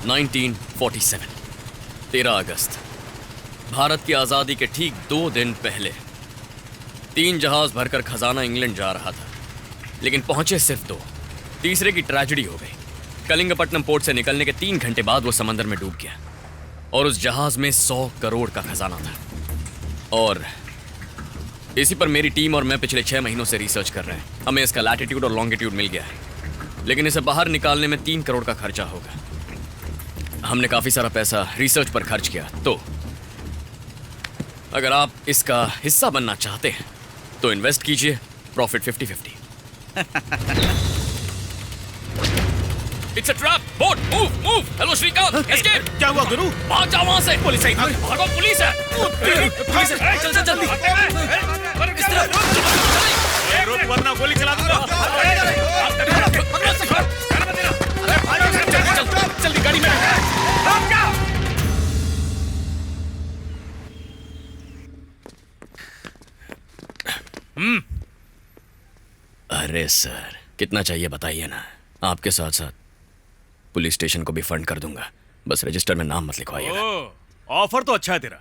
1947 13 अगस्त। भारत की आज़ादी के ठीक 2 दिन पहले 3 जहाज भरकर खजाना इंग्लैंड जा रहा था, लेकिन पहुंचे सिर्फ 2। तीसरे की ट्रेजेडी हो गई। कलिंगपट्टनम पोर्ट से निकलने के 3 घंटे बाद वो समंदर में डूब गया और उस जहाज में 100 करोड़ का खजाना था। और इसी पर मेरी टीम और मैं पिछले 6 महीनों से रिसर्च कर रहे हैं। हमें इसका लैटिट्यूड और लॉन्गिट्यूड मिल गया है, लेकिन इसे बाहर निकालने में 3 करोड़ का खर्चा होगा। हमने काफी सारा पैसा रिसर्च पर खर्च किया, तो अगर आप इसका हिस्सा बनना चाहते हैं तो इन्वेस्ट कीजिए, profit 50-50। It's a trap! Boat! Move! Move! Hello Shrikant! Escape! क्या हुआ गुरु? भाग जाओ वहाँ से! पुलिस है! भागो, पुलिस है! पुलिस है! चल चल जल्दी! इस तरफ! रुक वरना गोली चला दूंगा। जल्दी गाड़ी में! अरे सर, कितना चाहिए बताइए ना। आपके साथ साथ पुलिस स्टेशन को भी फंड कर दूंगा, बस रजिस्टर में नाम मत लिखवाइएगा। ऑफर तो अच्छा है तेरा।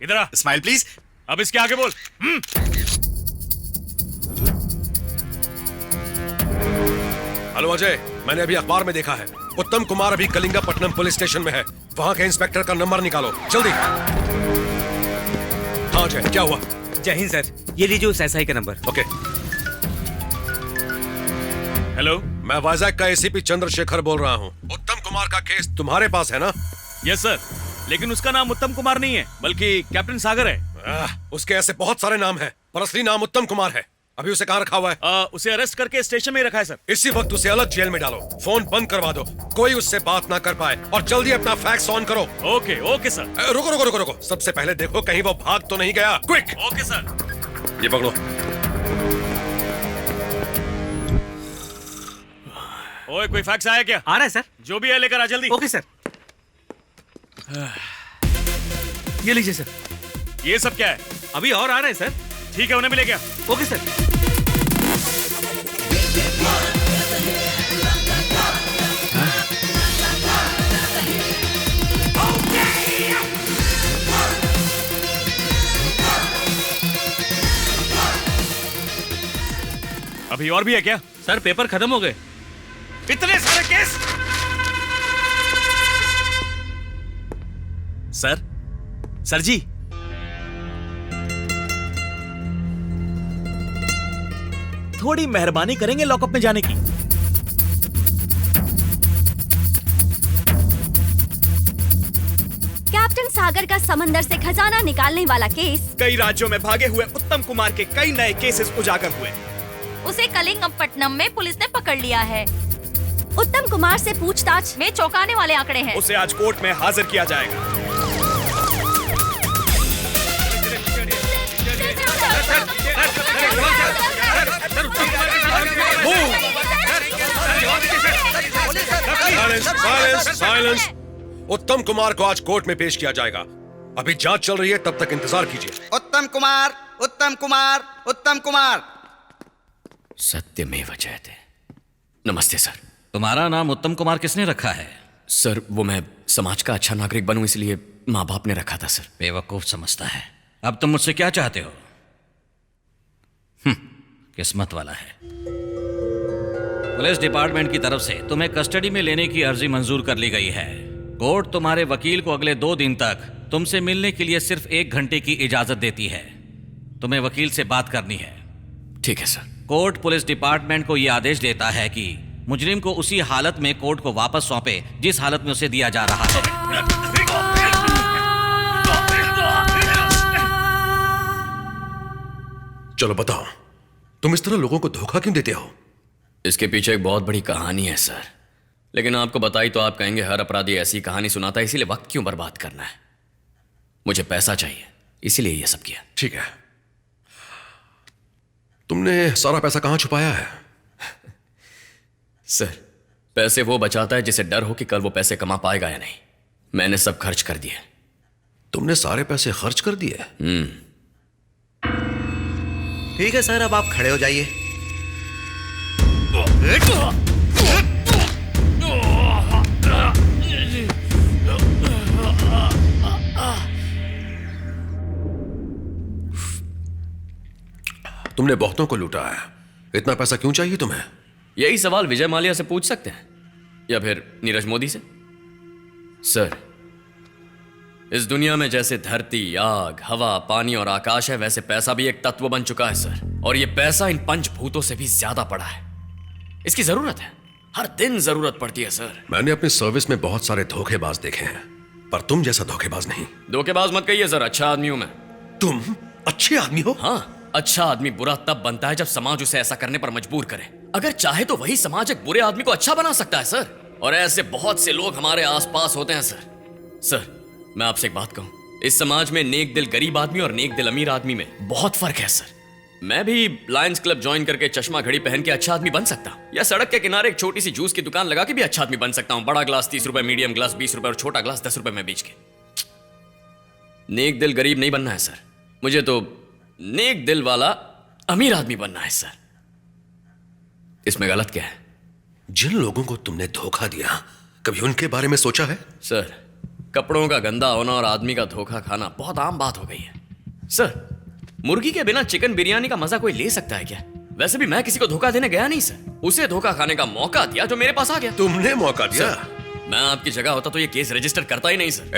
इधर आ। Smile please. अब इसके आगे बोल। हेलो अजय, मैंने अभी अखबार में देखा है उत्तम कुमार अभी कलिंगपट्टनम पुलिस स्टेशन में है। वहां के इंस्पेक्टर का नंबर निकालो जल्दी। हाँ अजय, क्या हुआ? जय हिंद सर, ये लीजिए उस एसआई का नंबर। ओके। हेलो, मैं वाइजैक का एसीपी चंद्रशेखर बोल रहा हूँ। उत्तम कुमार का केस तुम्हारे पास है ना? यस सर, लेकिन उसका नाम उत्तम कुमार नहीं है, बल्कि कैप्टन सागर है। उसके ऐसे बहुत सारे नाम हैं, पर असली नाम उत्तम कुमार है। अभी उसे कहाँ रखा हुआ है? उसे अरेस्ट करके स्टेशन में ही रखा है सर। इसी वक्त उसे अलग जेल में डालो, फोन बंद करवा दो, कोई उससे बात ना कर पाए, और जल्दी अपना फैक्स ऑन करो। Okay okay sir. रुको रुको रुको रुको, सबसे पहले देखो कहीं वो भाग तो नहीं गया। क्विक! Okay sir. ये पकड़ो। ओए, कोई फैक्स आया क्या? आ रहा है सर। जो भी है लेकर आ जल्दी। Okay sir. ये लीजिए सर। ये सब क्या है? अभी और आ रहा है सर। ठीक है, उन्हें भी ले गया। Okay sir. अभी और भी है क्या? सर पेपर खत्म हो गए। इतने सारे केस? सर जी, थोड़ी मेहरबानी करेंगे लॉकअप में जाने की? कैप्टन सागर का समंदर से खजाना निकालने वाला केस। कई राज्यों में भागे हुए उत्तम कुमार के कई नए केसेस उजागर हुए। उसे कलिंगपट्टनम में पुलिस ने पकड़ लिया है। उत्तम कुमार से पूछताछ में चौंकाने वाले आंकड़े हैं। उसे आज कोर्ट में हाजिर किया जाएगा। साइलेंस! उत्तम कुमार को आज कोर्ट में पेश किया जाएगा। अभी जांच चल रही है, तब तक इंतजार कीजिए। उत्तम कुमार, उत्तम कुमार, उत्तम कुमार। सत्यमेव जयते। नमस्ते सर। तुम्हारा नाम उत्तम कुमार किसने रखा है? सर, वो मैं समाज का अच्छा नागरिक बनूं इसलिए माँ बाप ने रखा था सर। बेवकूफ समझता है। अब तुम मुझसे क्या चाहते हो? किस्मत वाला है। पुलिस डिपार्टमेंट की तरफ से तुम्हें कस्टडी में लेने की अर्जी मंजूर कर ली गई है। कोर्ट तुम्हारे वकील को अगले 2 दिन तक तुमसे मिलने के लिए सिर्फ 1 घंटे की इजाजत देती है। तुम्हें वकील से बात करनी है। ठीक है सर। कोर्ट पुलिस डिपार्टमेंट को यह आदेश देता है कि मुजरिम को उसी हालत में कोर्ट को वापस सौंपे जिस हालत में उसे दिया जा रहा है। चलो बताओ, तुम इस तरह लोगों को धोखा क्यों देते हो? इसके पीछे एक बहुत बड़ी कहानी है सर, लेकिन आपको बताई तो आप कहेंगे हर अपराधी ऐसी कहानी सुनाता है, इसीलिए वक्त क्यों बर्बाद करना है। मुझे पैसा चाहिए, इसीलिए ये सब किया। ठीक है, तुमने सारा पैसा कहां छुपाया है? सर, पैसे वो बचाता है जिसे डर हो कि कल वो पैसे कमा पाएगा या नहीं। मैंने सब खर्च कर दिए। तुमने सारे पैसे खर्च कर दिए? ठीक है सर, अब आप खड़े हो जाइए। तुमने बहुतों को लूटा है, इतना पैसा क्यों चाहिए तुम्हें? यही सवाल विजय माल्या से पूछ सकते हैं या फिर नीरज मोदी से। सर, इस दुनिया में जैसे धरती, आग, हवा, पानी और आकाश है, वैसे पैसा भी एक तत्व बन चुका है सर। और ये पैसा इन पंचभूतों से भी ज्यादा पड़ा है। इसकी जरूरत है, हर दिन जरूरत पड़ती है सर। मैंने अपनी सर्विस में बहुत सारे धोखेबाज देखे हैं, पर तुम जैसा धोखेबाज नहीं। धोखेबाज मत कहिए सर, अच्छा आदमी हूं मैं। तुम अच्छे आदमी हो? हाँ, अच्छा आदमी बुरा तब बनता है जब समाज उसे ऐसा करने पर मजबूर करे। अगर चाहे तो वही समाज एक बुरे आदमी को अच्छा बना सकता है सर। और ऐसे बहुत से लोग हमारे आसपास होते हैं सर। सर, मैं आपसे एक बात कहूं, इस समाज में नेक दिल गरीब आदमी और नेक दिल अमीर आदमी में बहुत फर्क है सर। मैं भी लायंस क्लब ज्वाइन करके चश्मा घड़ी पहन के अच्छा आदमी बन सकता हूं, या सड़क के किनारे एक छोटी सी जूस की दुकान लगा के भी अच्छा आदमी बन सकता हूं। बड़ा ग्लास 30 रुपए, मीडियम ग्लास 20 रुपए और छोटा ग्लास 10 रुपए में बेच के। नेक दिल गरीब नहीं बनना है सर, मुझे तो नेक दिल वाला अमीर आदमी बनना है सर। इसमें गलत क्या है? जिन लोगों को तुमने धोखा दिया, कभी उनके बारे में सोचा है? सर, कपड़ों का गंदा होना और आदमी का धोखा खाना बहुत आम बात हो गई है सर। मुर्गी के बिना चिकन बिरयानी का मजा कोई ले सकता है क्या? वैसे भी मैं किसी को धोखा देने गया नहीं सर, उसे धोखा खाने का मौका दिया जो मेरे पास आ गया। तुमने मौका दिया? मैं आपकी जगह होता तो ये केस रजिस्टर करता ही नहीं सर।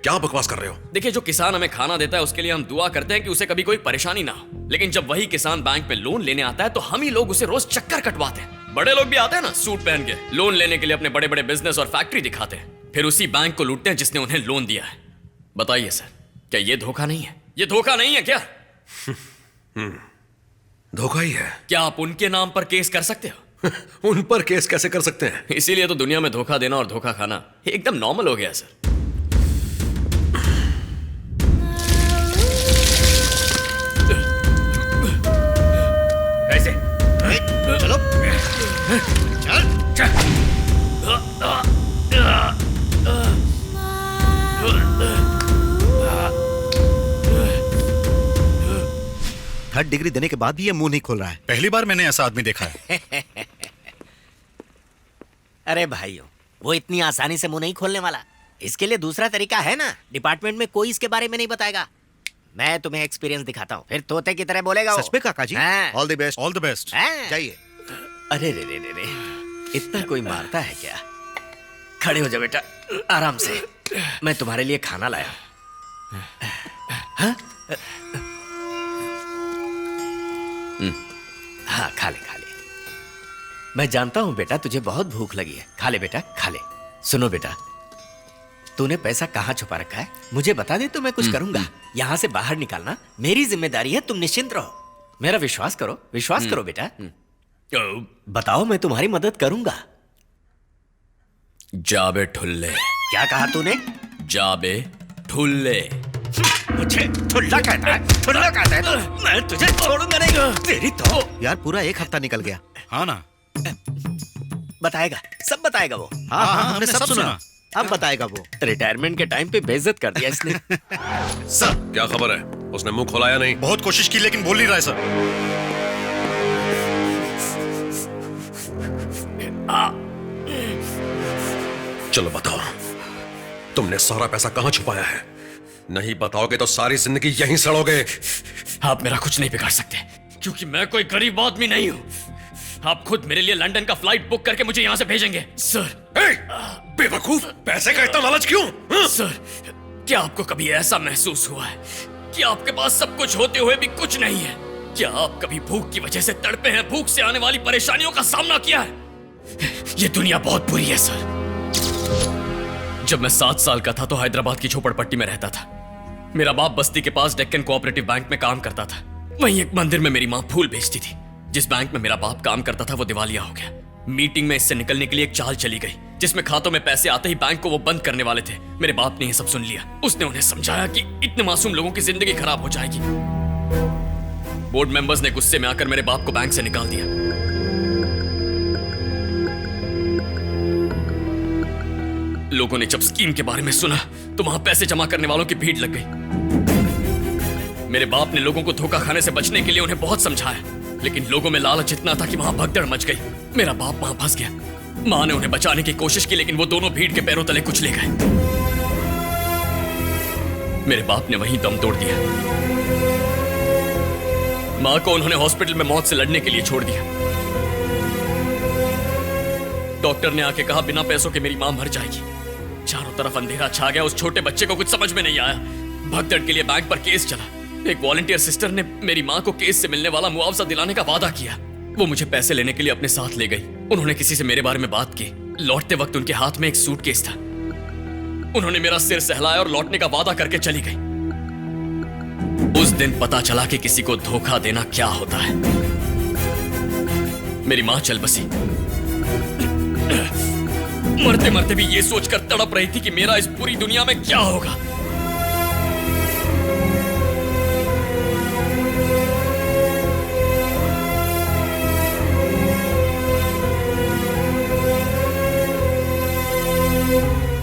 क्या बकवास कर रहे हो? देखिए, जो किसान हमें खाना देता है उसके लिए हम दुआ करते हैं कि उसे कभी कोई परेशानी ना हो, लेकिन जब वही किसान बैंक में लोन लेने आता है तो हम ही लोग उसे रोज चक्कर कटवाते हैं। बड़े लोग भी आते हैं ना सूट पहन के लोन लेने के लिए, अपने बड़े बड़े बिजनेस और फैक्ट्री दिखाते हैं, फिर उसी बैंक को लूटते हैं जिसने उन्हें लोन दिया है। बताइए सर, क्या ये धोखा नहीं है? ये धोखा नहीं है क्या? धोखा ही है। क्या आप उनके नाम पर केस कर सकते हो? उन पर केस कैसे कर सकते हैं? इसीलिए तो दुनिया में धोखा देना और धोखा खाना एकदम नॉर्मल हो गया सर। कैसे? चलो चल थर्ड डिग्री देने के बाद भी ये मुंह नहीं खोल रहा है। पहली बार मैंने ऐसा आदमी देखा है। अरे भाइयों, वो इतनी आसानी से मुंह नहीं खोलने वाला। इसके लिए दूसरा तरीका है ना। डिपार्टमेंट में कोई इसके बारे में नहीं बताएगा। मैं तुम्हें एक्सपीरियंस दिखाता हूँ, फिर तोते की तरह बोलेगा। सच में काका जी? All the best. All the best. जाइए। अरे रे रे रे रे, इतना कोई मारता है क्या? खड़े हो जा बेटा, आराम से। मैं तुम्हारे लिए खाना लाया। हाँ, खा ले खा ले। मैं जानता हूं बेटा, तुझे बहुत भूख लगी है। खा ले बेटा, खा ले। सुनो बेटा, तूने पैसा कहाँ छुपा रखा है मुझे बता दे तो मैं कुछ करूंगा। यहाँ से बाहर निकालना मेरी जिम्मेदारी है, तुम निश्चिंत रहो। मेरा विश्वास करो, विश्वास करो बेटा। बताओ, मैं तुम्हारी मदद करूंगा। जाबे ठुल्ले। क्या कहा तूने? जाबे ठुल्ले। मुझे ठुल्ला कहता है? ठुल्ला कहता है तो मैं तुझे छोड़ूंगा नहीं। तेरी तो यार पूरा एक हफ्ता निकल गया। हाँ ना, बताएगा, सब बताएगा वो। हाँ हाँ, हमने सब सुना। अब बताएगा वो। रिटायरमेंट के टाइम पे बेइज्जत कर दिया इसने। सर क्या खबर है? उसने मुंह खोलाया नहीं? बहुत कोशिश की लेकिन बोल नहीं रहा है सर। चलो बताओ, तुमने सारा पैसा कहां छुपाया है? नहीं बताओगे तो सारी जिंदगी यहीं सड़ोगे। आप मेरा कुछ नहीं बिगाड़ सकते, क्योंकि मैं कोई गरीब आदमी नहीं हूं। आप खुद मेरे लिए लंदन का फ्लाइट बुक करके मुझे यहां से भेजेंगे सर। बेवकूफ, पैसे का इतना लालच क्यों? सर, क्या आपको कभी ऐसा महसूस हुआ है कि आपके पास सब कुछ होते हुए भी कुछ नहीं है? क्या आप कभी भूख की वजह से तड़पे हैं, भूख से आने वाली परेशानियों का सामना किया है? ये दुनिया बहुत बुरी है सर। जब मैं 7 साल का था तो हैदराबाद की झोपड़पट्टी में रहता था। मेरा बाप बस्ती के पास डेक्कन कोऑपरेटिव बैंक में काम करता था। वहीं एक मंदिर में मेरी माँ फूल बेचती थी। जिस बैंक में मेरा बाप काम करता था वो दिवालिया हो गया। मीटिंग में इससे निकलने के लिए एक चाल चली गई, जिसमें खातों में पैसे आते ही बैंक को वो बंद करने वाले थे। मेरे बाप ने यह सब सुन लिया। उसने उन्हें समझाया कि इतने मासूम लोगों की जिंदगी खराब हो जाएगी। बोर्ड मेंबर्स ने गुस्से में आकर मेरे बाप को बैंक से निकाल दिया। लोगों ने जब स्कीम के बारे में सुना तो वहां पैसे जमा करने वालों की भीड़ लग गई। मेरे बाप ने लोगों को धोखा खाने से बचने के लिए उन्हें बहुत समझाया, लेकिन लोगों में लालच इतना था कि वहां भगदड़ मच गई। मेरा बाप वहां फंस गया। मां ने उन्हें बचाने की कोशिश की, लेकिन वो दोनों भीड़ के पैरों तले कुचले गए। मेरे बाप ने वहीं दम तोड़ दिया। माँ को उन्होंने हॉस्पिटल में मौत से लड़ने के लिए छोड़ दिया। डॉक्टर ने आके कहा बिना पैसों के मेरी माँ मर जाएगी। चारों तरफ अंधेरा छा गया। उस छोटे बच्चे को कुछ समझ में नहीं आया। भगदड़ के लिए बैंक पर केस चला। एक वॉलंटियर सिस्टर ने मेरी माँ को केस से मिलने वाला मुआवजा दिलाने का वादा किया। वो मुझे पैसे लेने के लिए अपने साथ ले गई। उन्होंने किसी से मेरे बारे में बात की। लौटते वक्त उनके हाथ में एक सूटकेस था। उन्होंने मेरा सिर सहलाया और लौटने का वादा करके चली गई। उस दिन पता चला कि किसी को धोखा देना क्या होता है। मेरी माँ चल बसी। मरते मरते भी ये सोचकर तड़प रही थी कि मेरा इस पूरी दुनिया में क्या होगा।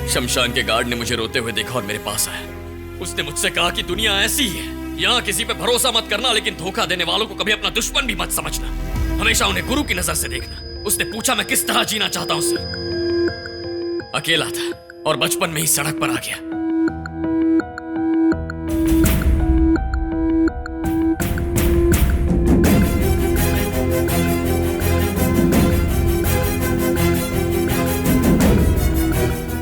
शमशान के गार्ड ने मुझे रोते हुए देखा और मेरे पास आया। उसने मुझसे कहा कि दुनिया ऐसी ही है, यहाँ किसी पे भरोसा मत करना, लेकिन धोखा देने वालों को कभी अपना दुश्मन भी मत समझना। हमेशा उन्हें गुरु की नजर से देखना। उसने पूछा मैं किस तरह जीना चाहता हूं सर। अकेला था और बचपन में ही सड़क पर आ गया।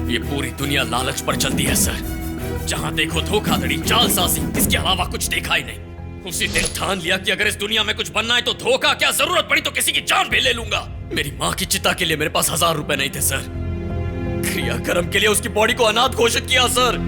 ये पूरी दुनिया लालच पर चलती है सर। जहां देखो धोखाधड़ी, जालसाजी, इसके अलावा कुछ देखा ही नहीं। उसी दिन ठान लिया कि अगर इस दुनिया में कुछ बनना है तो धोखा क्या, जरूरत पड़ी तो किसी की जान भी ले लूंगा। मेरी माँ की चिता के लिए मेरे पास 1000 रुपए नहीं थे सर। क्रियाक्रम के लिए उसकी बॉडी को अनाथ घोषित किया सर।